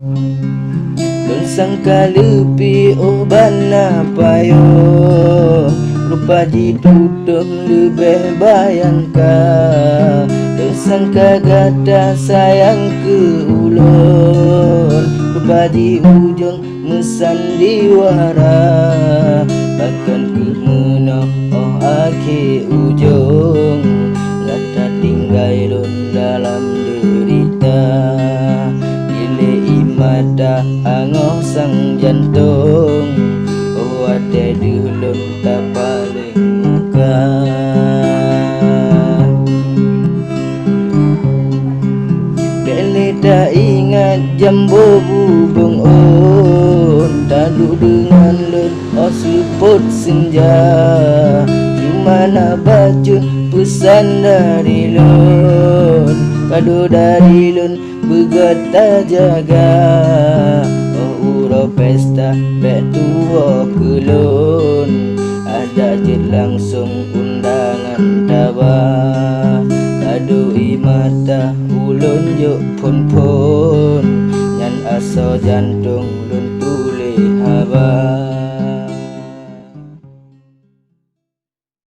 Lun sangka lepi bana payo, rupa ditutup lebih bayangka. Lun sangka gata sayang ke ulun, rupa di ujung mesandiwara. Bahkan ku menang akhir ujung, gata tinggal lun dalam derita. Mata angoh sang jantung, ada dulun tak paling muka. Beli tak ingat jambu bubung tadu dengan lun seluput senja. Cuma nak baca pesan dari lun, kado dari lun begata jaga. Uro pesta bek tua kelun, ada je langsung undangan tawa. Kado mata ulun juk pun nyan aso jantung lun tule haba.